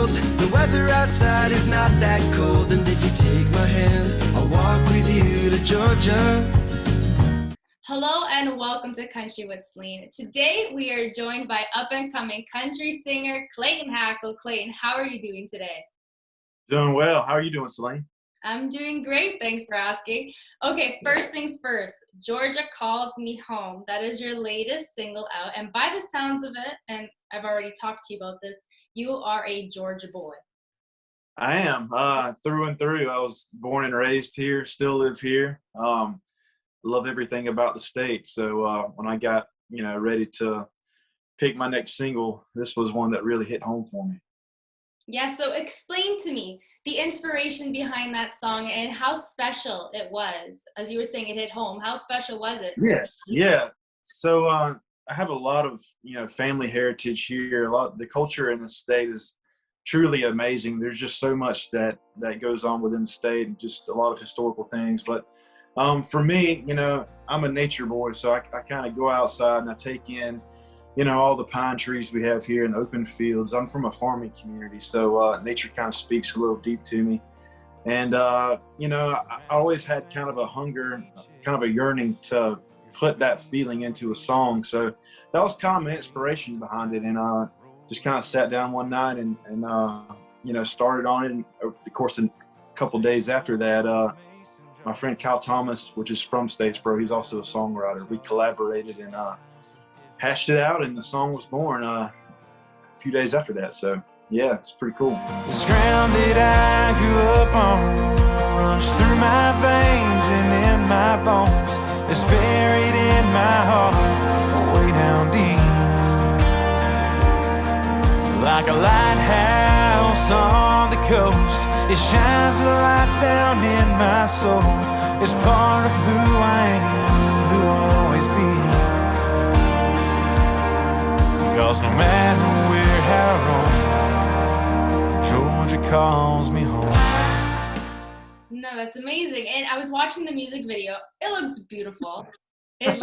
told the weather outside is not that cold. And if you take my hand, I'll walk with you to Georgia. Hello and welcome to Country with Celine. Today we are joined by up-and-coming country singer Clayton Hackle. Clayton, how are you doing today? Doing well. How are you doing, Celine? I'm doing great. Thanks for asking. Okay, first things first. Georgia Calls Me Home. That is your latest single out. And by the sounds of it, and I've already talked to you about this, you are a Georgia boy. I am through and through. I was born and raised here, still live here. Love everything about the state. So when I got, ready to pick my next single, this was one that really hit home for me. Yeah, so explain to me the inspiration behind that song and how special it was. As you were saying, it hit home. How special was it? Yeah. So I have a lot of, family heritage here. The culture in the state is truly amazing. There's just so much that goes on within the state, and just a lot of historical things. But for me, I'm a nature boy, so I kind of go outside and I take in, all the pine trees we have here and open fields. I'm from a farming community, so nature kind of speaks a little deep to me. And, I always had kind of a hunger, kind of a yearning to put that feeling into a song. So that was kind of my inspiration behind it. And just kind of sat down one night and started on it. And over the course of a couple of days after that, my friend Kyle Thomas, which is from Statesboro, he's also a songwriter. We collaborated and hashed it out, and the song was born a few days after that. So yeah, it's pretty cool. This ground that I grew up on runs through my veins and in my bones. It's buried in my heart, way down deep. Like a lighthouse on the coast, it shines a light down in my soul. It's part of who I am, who I'll always be. Cause no matter where I roam, Georgia calls me home. No, that's amazing. And I was watching the music video. It looks beautiful. It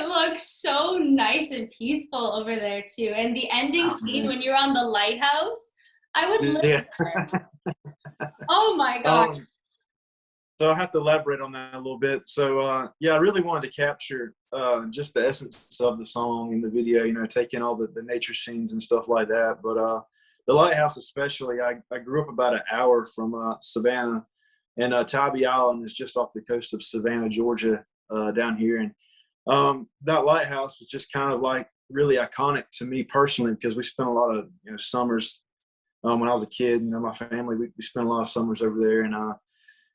looks so nice and peaceful over there too. And the ending scene when you're on the lighthouse, I would live there. Oh my gosh. So I have to elaborate on that a little bit. So I really wanted to capture just the essence of the song in the video, taking all the nature scenes and stuff like that. But the lighthouse especially, I grew up about an hour from Savannah, and Tybee Island is just off the coast of Savannah, Georgia, down here. And that lighthouse was just kind of like really iconic to me personally, because we spent a lot of summers when I was a kid. My family, we spent a lot of summers over there, and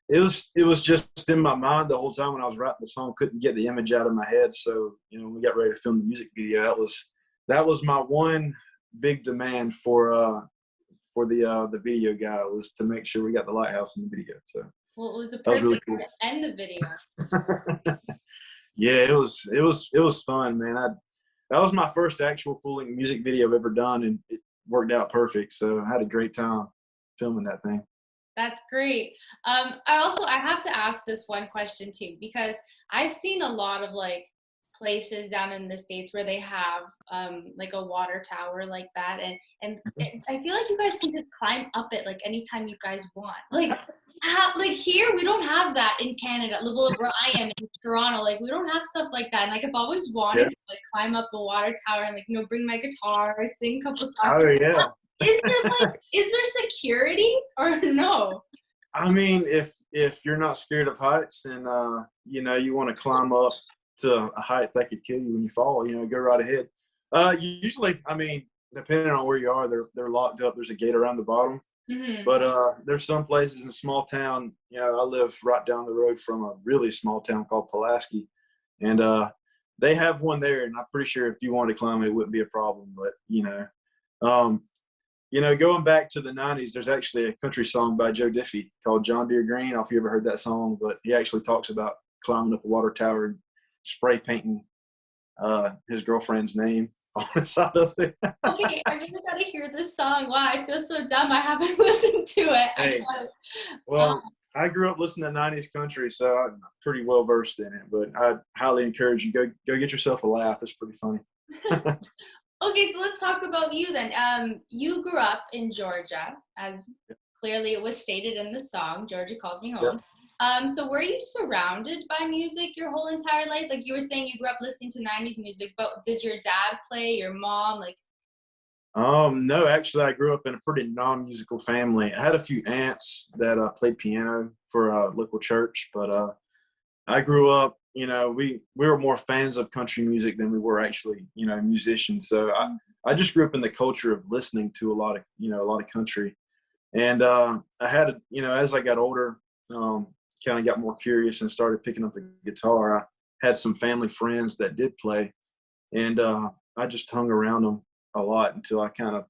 it was just in my mind the whole time when I was writing the song. Couldn't get the image out of my head. So when we got ready to film the music video, that was my one big demand for the video guy, was to make sure we got the lighthouse in the video. So well, it was a that was really perfect cool. way to end the video. Yeah, it was fun, man. That was my first actual full music video I've ever done, and it worked out perfect. So I had a great time filming that thing. That's great. I have to ask this one question too, because I've seen a lot of places down in the States where they have like a water tower like that, and I feel like you guys can just climb up it anytime you guys want. Here we don't have that in Canada. Well, where I am in Toronto, we don't have stuff like that. And I've always wanted to climb up a water tower and bring my guitar, sing a couple songs. Oh yeah. Is there security or no? I mean, if you're not scared of heights and you want to climb up to a height that could kill you when you fall, go right ahead. Usually, I mean, depending on where you are, they're locked up. There's a gate around the bottom. Mm-hmm. But there's some places in a small town. I live right down the road from a really small town called Pulaski, and they have one there. And I'm pretty sure if you wanted to climb it, it wouldn't be a problem. But going back to the 90s, there's actually a country song by Joe Diffie called John Deere Green. I don't know if you ever heard that song, but he actually talks about climbing up a water tower and spray painting his girlfriend's name on the side of it. Okay, I really got to hear this song. Wow, I feel so dumb. I haven't listened to it. Hey, well, I grew up listening to 90s country, so I'm pretty well versed in it. But I highly encourage you, go get yourself a laugh. It's pretty funny. Okay, so let's talk about you then. You grew up in Georgia, as clearly it was stated in the song, Georgia Calls Me Yep. Home. So were you surrounded by music your whole entire life? Like you were saying you grew up listening to 90s music, but did your dad play, your mom? Like, No, actually, I grew up in a pretty non-musical family. I had a few aunts that played piano for a local church, but I grew up, we were more fans of country music than we were actually, musicians. So I just grew up in the culture of listening to a lot of country. And I had, as I got older, kind of got more curious and started picking up the guitar. I had some family friends that did play, and I just hung around them a lot until I kind of,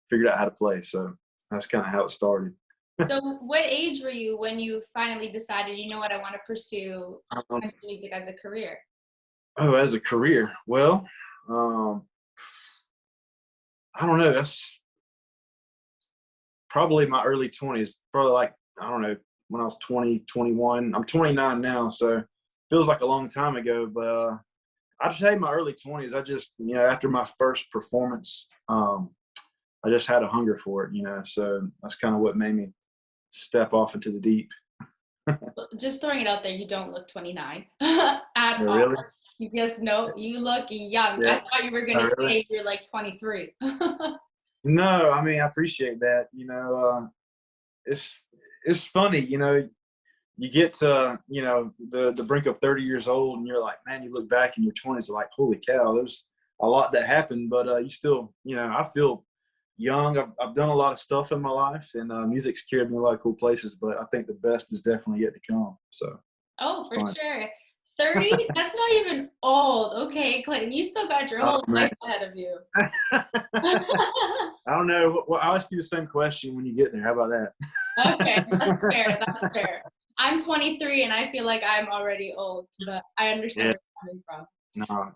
figured out how to play. So that's kind of how it started. so what age were you when you finally decided, you know what, I want to pursue Um, country music as a career? oh, as a career, well, um, I don't know. That's probably my early 20s. Probably like, I don't know, when I was 20, 21. I'm 29 now, so feels like a long time ago. But I'd say my early 20s. I just, after my first performance, I just had a hunger for it, So that's kind of what made me step off into the deep. Just throwing it out there, you don't look 29 at Oh, all. really? You just know you look young. I Yeah. thought you were Oh, gonna really? say you're like 23. No, I mean, I appreciate that. It's it's funny, you get to, the brink of 30 years old, and you're like, man, you look back in your 20s, like, holy cow, there's a lot that happened, but you still, I feel young. I've done a lot of stuff in my life, and music's carried me a lot of cool places, but I think the best is definitely yet to come. So Oh, it's for fun. sure. 30? That's not even old. Okay, Clayton, you still got your Oh, whole man. life ahead of you. I don't know. Well, I'll ask you the same question when you get there. How about Okay, that's that? fair. That's fair. I'm 23 and I feel like I'm already old, but I understand Yeah, where you're coming from.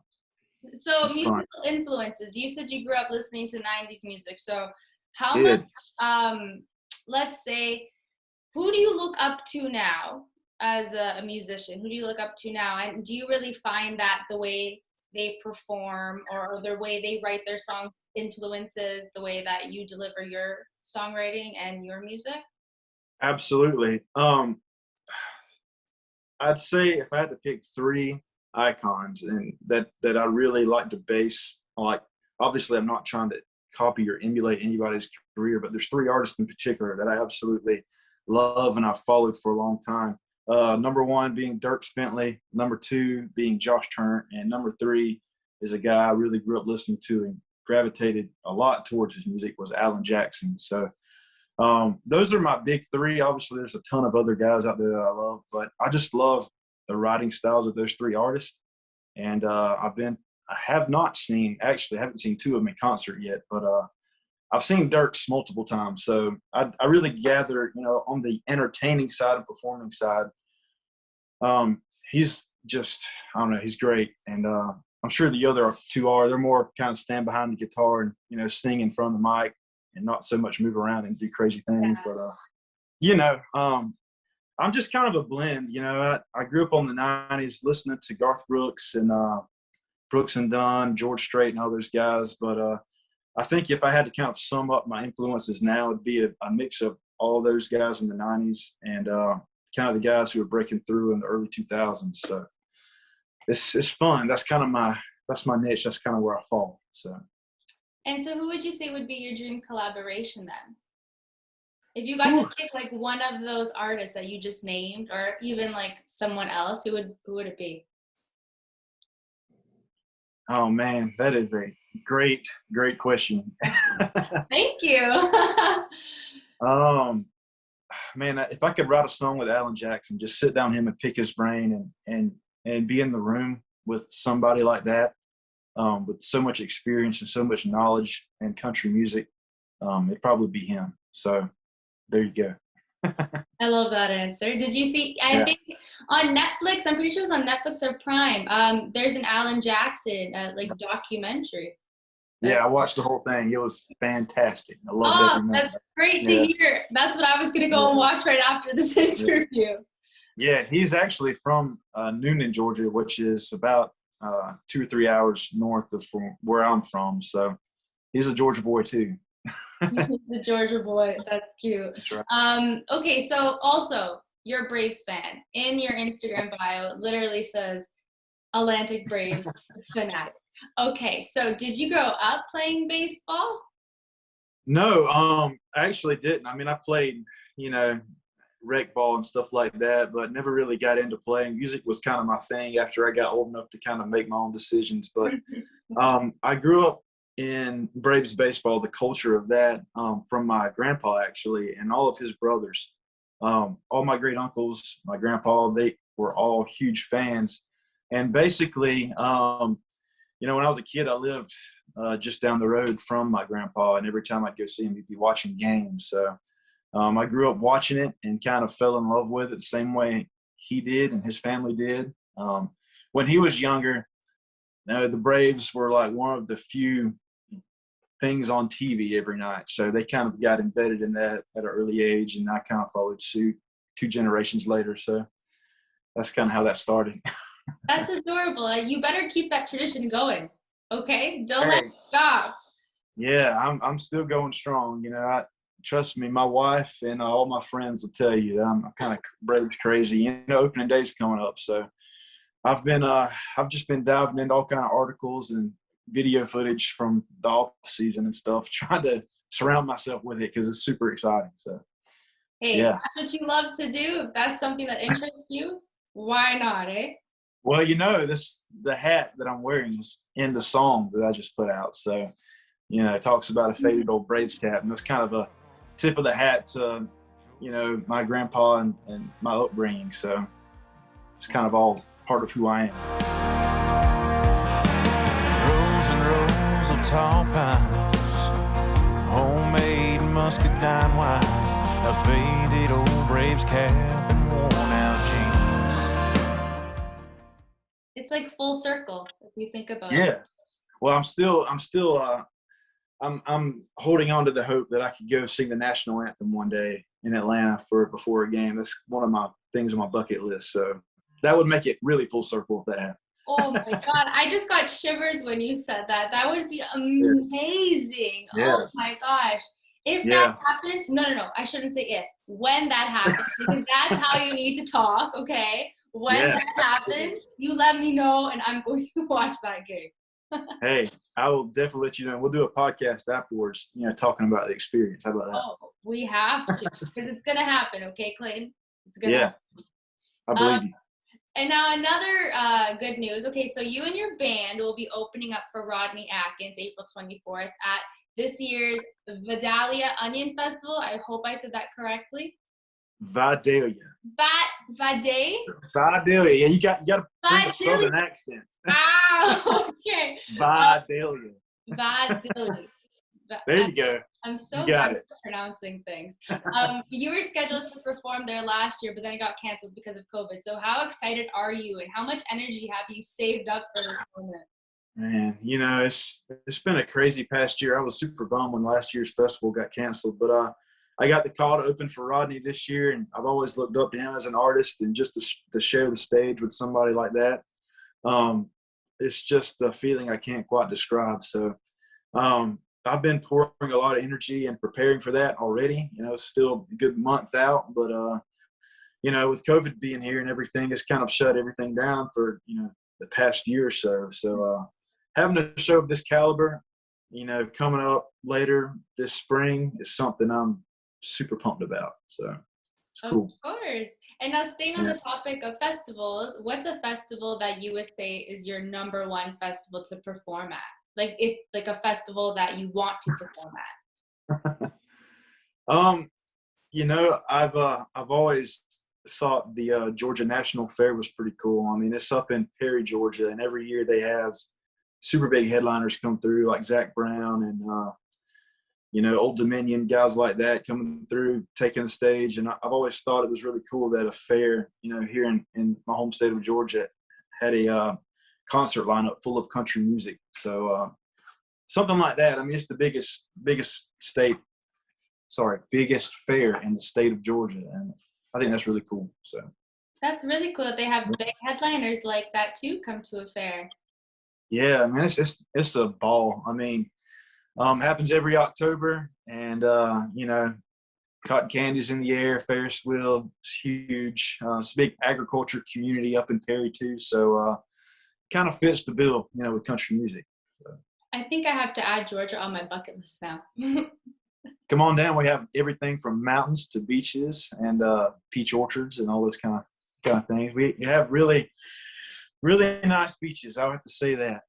no, So it's fun. musical influences. You said you grew up listening to 90s music. So how much, Did. let's say, who do you look up to now as a musician? Who do you look up to now? And do you really find that the way they perform or the way they write their songs influences the way that you deliver your songwriting and your music? Absolutely. I'd say if I had to pick three icons and that I really like to base, like, obviously I'm not trying to copy or emulate anybody's career, but there's three artists in particular that I absolutely love and I've followed for a long time. Number one being Dirk Bentley, number two being Josh Turner, and number three is a guy I really grew up listening to and gravitated a lot towards his music was Alan Jackson. So those are my big three. Obviously, there's a ton of other guys out there that I love, but I just love the writing styles of those three artists. And I have not seen, actually, I haven't seen two of them in concert yet, but I've seen Dirks multiple times. So I really gather, on the entertaining side and performing side, he's just, I don't know, he's great. And I'm sure the other two they're more kind of stand behind the guitar and, sing in front of the mic and not so much move around and do crazy things. But, I'm just kind of a blend. I grew up on the 90s listening to Garth Brooks and Brooks and Dunn, George Strait, and all those guys. But I think if I had to kind of sum up my influences now, it'd be a mix of all those guys in the 90s and kind of the guys who were breaking through in the early 2000s. So it's fun. That's my niche. That's kind of where I fall. So. And so who would you say would be your dream collaboration then? If you got to pick like one of those artists that you just named or even like someone else, who would it be? Oh man, that is a great question. Thank you. Man, if I could write a song with Alan Jackson, just sit down with him and pick his brain and be in the room with somebody like that, with so much experience and so much knowledge in country music, it'd probably be him. So there you go. I love that answer. Did you see, I think on Netflix, I'm pretty sure it was on Netflix or Prime, there's an Alan Jackson like documentary. Yeah, I watched the whole thing. It was fantastic. I loved every minute. That's great to hear. That's what I was going to go and watch right after this interview. Yeah, he's actually from Noonan, Georgia, which is about 2 or 3 hours north of from where I'm from. So he's a Georgia boy too. He's a Georgia boy. That's cute. That's right. Okay, so also you're a Braves fan. In your Instagram bio, it literally says Atlantic Braves fanatic. Okay, so did you grow up playing baseball? No, I actually didn't. I mean, I played, rec ball and stuff like that, but never really got into playing. Music was kind of my thing after I got old enough to kind of make my own decisions. But I grew up in Braves baseball, the culture of that, from my grandpa actually, and all of his brothers. All my great uncles, my grandpa, they were all huge fans. And basically, when I was a kid, I lived just down the road from my grandpa, and every time I'd go see him, he'd be watching games. So I grew up watching it and kind of fell in love with it the same way he did and his family did. When he was younger, the Braves were like one of the few things on TV every night. So they kind of got embedded in that at an early age, and I kind of followed suit 2 generations later. So that's kind of how that started. That's adorable. You better keep that tradition going. Okay, don't let it stop. Yeah, I'm still going strong. Trust me, my wife and all my friends will tell you that I'm kind of Braves crazy. Opening day's coming up, so I've just been diving into all kind of articles and video footage from the off season and stuff, trying to surround myself with it because it's super exciting. So, hey, yeah. That's what you love to do. If that's something that interests you, why not, eh? Well, the hat that I'm wearing is in the song that I just put out. So, it talks about a faded old Braves cap, and that's kind of a tip of the hat to, my grandpa and my upbringing. So it's kind of all part of who I am. Rows and rows of tall pines, homemade muscadine wine, a faded old Braves cap and worn out jeans. It's like full circle if you think about it. Yeah. Well, I'm still I'm holding on to the hope that I could go sing the national anthem one day in Atlanta before a game. That's one of my things on my bucket list. So that would make it really full circle if that happened. Oh my God, I just got shivers when you said that. That would be amazing. Yeah. Oh my gosh. If that happens, no, I shouldn't say if. When that happens, because that's how you need to talk, okay? When that happens, you let me know and I'm going to watch that game. Hey, I will definitely let you know. We'll do a podcast afterwards, talking about the experience. How about that? Oh, we have to, because it's going to happen, okay, Clayton? It's going to happen. I believe you. And now another good news. Okay, so you and your band will be opening up for Rodney Atkins April 24th at this year's Vidalia Onion Festival. I hope I said that correctly. Vidalia. Vidalia? Vidalia. Yeah, you got to bring a southern accent. Ah, okay. Vidalia. Vidalia. There you go. I'm so bad at pronouncing things. You were scheduled to perform there last year, but then it got canceled because of COVID. So how excited are you, and how much energy have you saved up for this moment? Man, it's been a crazy past year. I was super bummed when last year's festival got canceled, but I got the call to open for Rodney this year, and I've always looked up to him as an artist, and just to share the stage with somebody like that, it's just a feeling I can't quite describe. So I've been pouring a lot of energy and preparing for that already. It's still a good month out, but with COVID being here and everything, it's kind of shut everything down for the past year or so. So having a show of this caliber, coming up later this spring is something I'm super pumped about. So it's cool. Of course. And now staying on the topic of festivals, what's a festival that you would say is your number one festival to perform at? Like a festival that you want to perform at? I've always thought the Georgia National Fair was pretty cool. I mean, it's up in Perry, Georgia, and every year they have super big headliners come through, like Zach Brown and Old Dominion, guys like that coming through, taking the stage. And I've always thought it was really cool that a fair, here in my home state of Georgia had a concert lineup full of country music. So something like that. I mean, it's the biggest fair in the state of Georgia. And I think that's really cool. So that's really cool that they have big headliners like that too come to a fair. Yeah, I mean, it's a ball. I mean, happens every October, and cotton candy's in the air. Ferris wheel is huge. It's a big agriculture community up in Perry too, so kind of fits the bill, with country music. So. I think I have to add Georgia on my bucket list now. Come on down. We have everything from mountains to beaches and peach orchards and all those kind of things. We have really, really nice beaches. I would have to say that.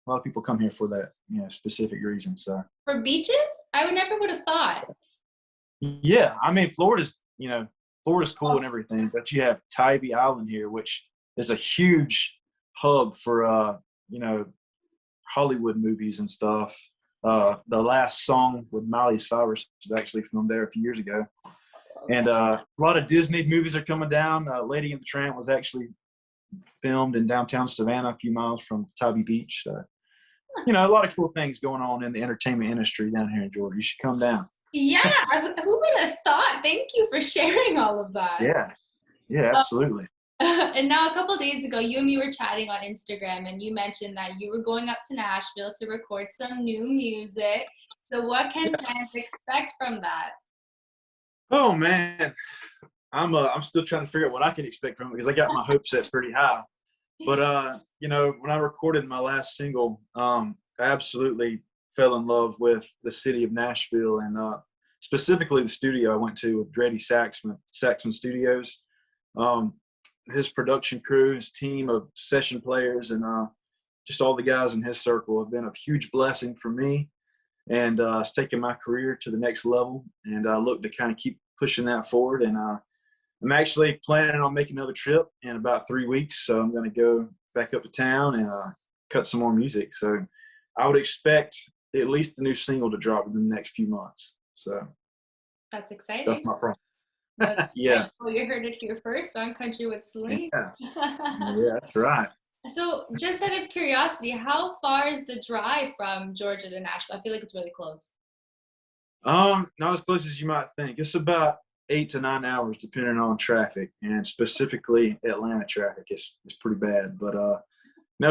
A lot of people come here for that, specific reason. So For beaches? I never would have thought. yeah, I mean, Florida's cool and everything, but you have Tybee Island here, which is a huge hub for Hollywood movies and stuff. The last song with Miley Cyrus was actually filmed there a few years ago, and a lot of Disney movies are coming down. Lady and the Tramp was actually filmed in downtown Savannah, a few miles from Tybee Beach. So, a lot of cool things going on in the entertainment industry down here in Georgia. You should come down. Yeah, who would have thought? Thank you for sharing all of that. Yeah, absolutely. And now a couple of days ago, you and me were chatting on Instagram, and you mentioned that you were going up to Nashville to record some new music. So what can fans expect from that? Oh man, I'm still trying to figure out what I can expect from it because I got my hopes set pretty high. But when I recorded my last single, I absolutely fell in love with the city of Nashville and specifically the studio I went to with Grady Saxman Studios. His production crew, his team of session players, and just all the guys in his circle have been a huge blessing for me. And it's taken my career to the next level. And I look to kind of keep pushing that forward. And I'm actually planning on making another trip in about 3 weeks. So I'm going to go back up to town and cut some more music. So I would expect at least a new single to drop within the next few months. So that's exciting. That's my problem. Yeah. Well, you heard it here first on Country with Celine. Yeah, that's right. So just out of curiosity, how far is the drive from Georgia to Nashville? I feel like it's really close. Not as close as you might think. It's about 8 to 9 hours depending on traffic, and specifically Atlanta traffic is pretty bad. But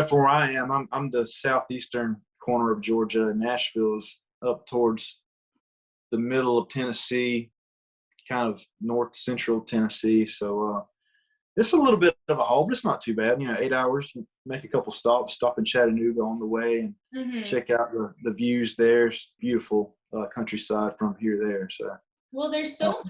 from where I am, I'm the southeastern corner of Georgia. Nashville is up towards the middle of Tennessee, kind of north central Tennessee. So it's a little bit of a haul, but it's not too bad. 8 hours, make a couple stops, stop in Chattanooga on the way and check out the views there. It's beautiful countryside from here there. So well, there's so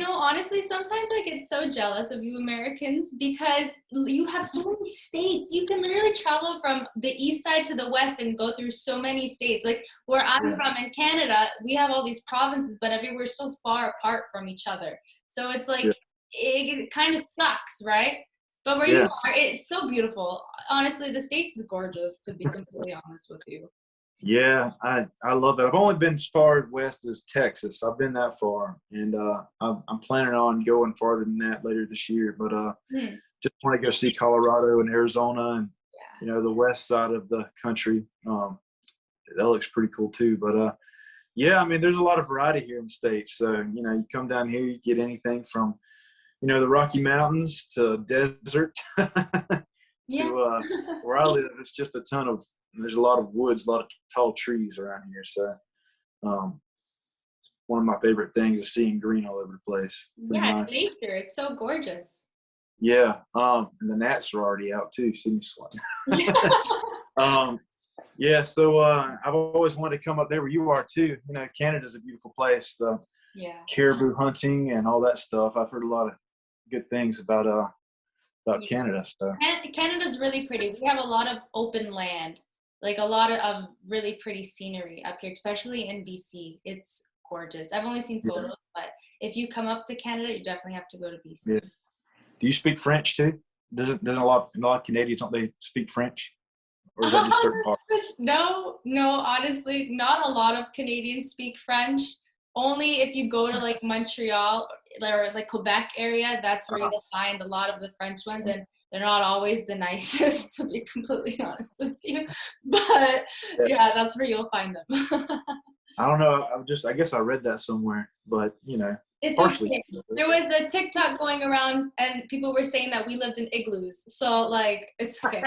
honestly, sometimes I get so jealous of you Americans because you have so many states. You can literally travel from the east side to the west and go through so many states. Like where I'm from in Canada, we have all these provinces, but everywhere's so far apart from each other. So it's like it kind of sucks, right? But where you are, it's so beautiful. Honestly, the States is gorgeous, to be completely honest with you. Yeah, I love it. I've only been as far west as Texas. I've been that far, and I'm planning on going farther than that later this year. But just want to go see Colorado and Arizona, and the west side of the country. That looks pretty cool too. But I mean, there's a lot of variety here in the States. So you come down here, you get anything from the Rocky Mountains to desert to where I live. It's just a ton of. There's a lot of woods, a lot of tall trees around here. So it's one of my favorite things is seeing green all over the place. Yeah, it's nature. It's so gorgeous. Yeah. And the gnats are already out too. See me sweating. So I've always wanted to come up there where you are too. Canada's a beautiful place. The caribou hunting and all that stuff. I've heard a lot of good things about Canada. So Canada's really pretty. We have a lot of open land. Like a lot of really pretty scenery up here, especially in BC. It's gorgeous. I've only seen photos, but if you come up to Canada, you definitely have to go to BC. Yeah. Do you speak French too? Doesn't a lot of Canadians, don't they speak French? Or is that just certain parts? No, honestly, not a lot of Canadians speak French. Only if you go to like Montreal or like Quebec area, that's where you'll find a lot of the French ones, and they're not always the nicest, to be completely honest with you. But that's where you'll find them. I don't know. I guess I read that somewhere, but it's partially. Okay. There was a TikTok going around, and people were saying that we lived in igloos. So like, it's okay.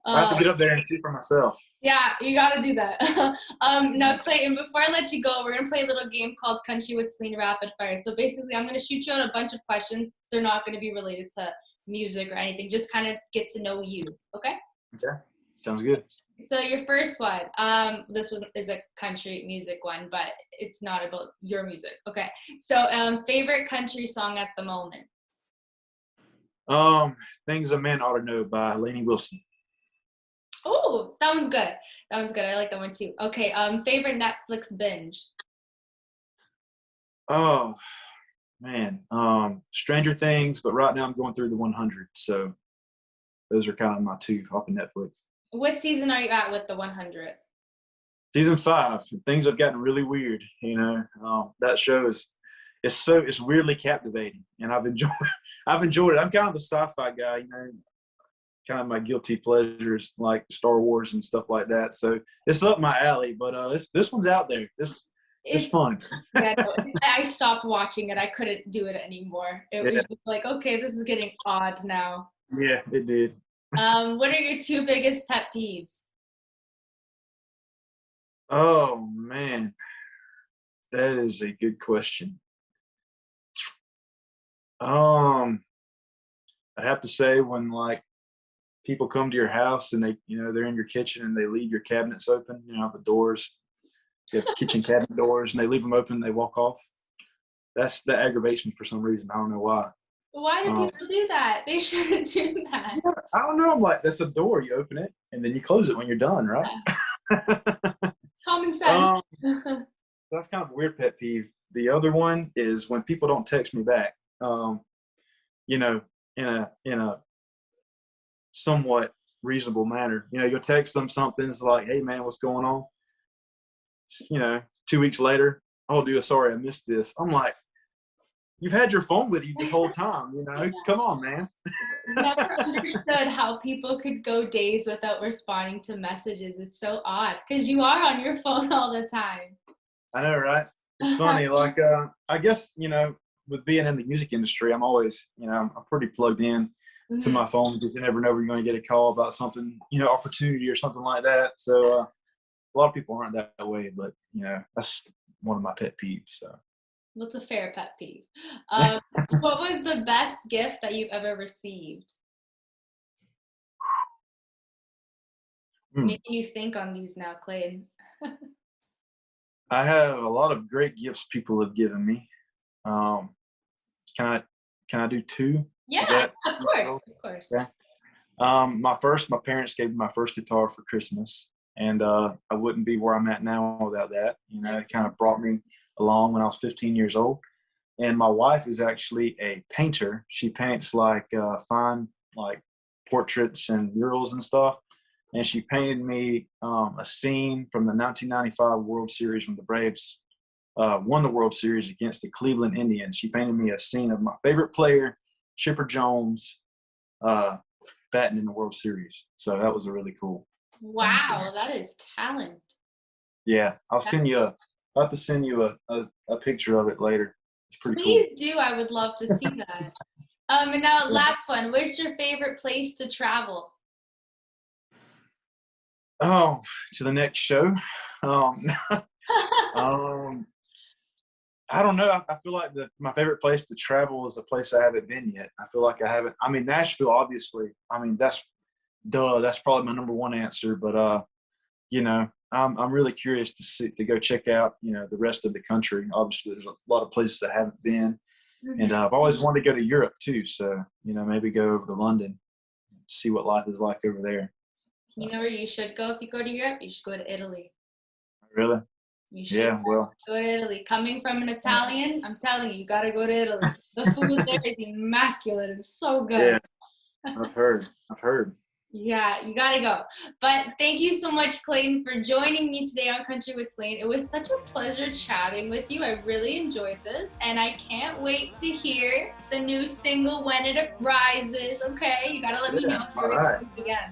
I have to get up there and see for myself. Yeah, you gotta do that. Now, Clayton, before I let you go, we're gonna play a little game called Country with Celine Rapid Fire. So basically, I'm gonna shoot you out a bunch of questions. They're not gonna be related to music or anything. Just kind of get to know you. Okay? Okay, sounds good. So your first one, is a country music one, but it's not about your music. Okay. So favorite country song at the moment? Things a Man Ought to Know by Lainey Wilson. Oh, that one's good. That one's good. I like that one too. Okay. Favorite Netflix binge? Oh man, Stranger Things, but right now I'm going through the 100, so those are kind of my two off of Netflix. What season are you at with the 100? Season 5. Things have gotten really weird. That show it's weirdly captivating, and I've enjoyed it. I'm kind of a sci-fi guy, kind of my guilty pleasures like Star Wars and stuff like that. So it's up my alley. But this one's out there. It's fun. Yeah, no, I stopped watching it. I couldn't do it anymore. It was just like, okay, this is getting odd now. Yeah, it did. What are your 2 biggest pet peeves? Oh man, that is a good question. I'd have to say when like people come to your house and they're in your kitchen and they leave your cabinets open, the doors, you have kitchen cabinet doors, and they leave them open and they walk off. That aggravates me for some reason. I don't know why. Why do people do that? They shouldn't do that. I don't know. I'm like, that's a door. You open it and then you close it when you're done, right? It's common sense. That's kind of a weird pet peeve. The other one is when people don't text me back. In a somewhat reasonable manner. You'll text them something. It's like, hey man, what's going on? 2 weeks later, oh dude, sorry, I missed this. I'm like, you've had your phone with you this whole time, Come on, man. Never understood how people could go days without responding to messages. It's so odd because you are on your phone all the time. I know, right? It's funny. Like, I guess, with being in the music industry, I'm always, I'm pretty plugged in to my phone because you never know when you're going to get a call about something, opportunity or something like that. So a lot of people aren't that way, but, that's one of my pet peeves. So. What's a fair pet peeve? What was the best gift that you've ever received? Making you think on these now, Clayton. I have a lot of great gifts people have given me. Can I do 2? Yeah, of course. Okay. My parents gave me my first guitar for Christmas, and I wouldn't be where I'm at now without that. It kind of brought me along when I was 15 years old. And my wife is actually a painter. She paints like fine like portraits and murals and stuff. And she painted me a scene from the 1995 World Series when the Braves won the World Series against the Cleveland Indians. She painted me a scene of my favorite player, Chipper Jones, batting in the World Series. So that was a really cool. Wow, that is talent. Yeah, I'll have to send you a picture of it later. It's pretty Please cool. do. I would love to see that. And now last one. Where's your favorite place to travel? Oh, to the next show. I don't know. I feel like my favorite place to travel is a place I haven't been yet. I feel like I haven't. I mean, Nashville, obviously. I mean, that's probably my number one answer. But I'm really curious to go check out the rest of the country. Obviously, there's a lot of places I haven't been, and I've always wanted to go to Europe too. So maybe go over to London, see what life is like over there. You know where you should go if you go to Europe? You should go to Italy. Really? You should go to Italy. Coming from an Italian, I'm telling you, you got to go to Italy. The food there is immaculate. It's so good. Yeah, I've heard. Yeah, you got to go. But thank you so much, Clayton, for joining me today on Country with Celine. It was such a pleasure chatting with you. I really enjoyed this, and I can't wait to hear the new single when it rises. Okay, you got to let me know if you're releasing it again.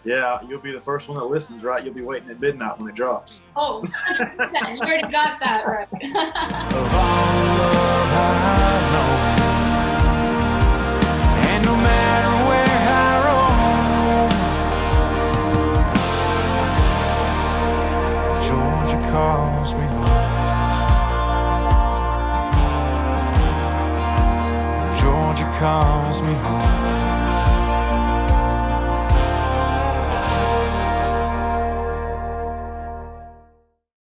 Yeah, you'll be the first one that listens, right? You'll be waiting at midnight when it drops. Oh, 100%. You already got that right. Of all love I've known, and no matter where I roam, Georgia calls me home. Georgia calls me home.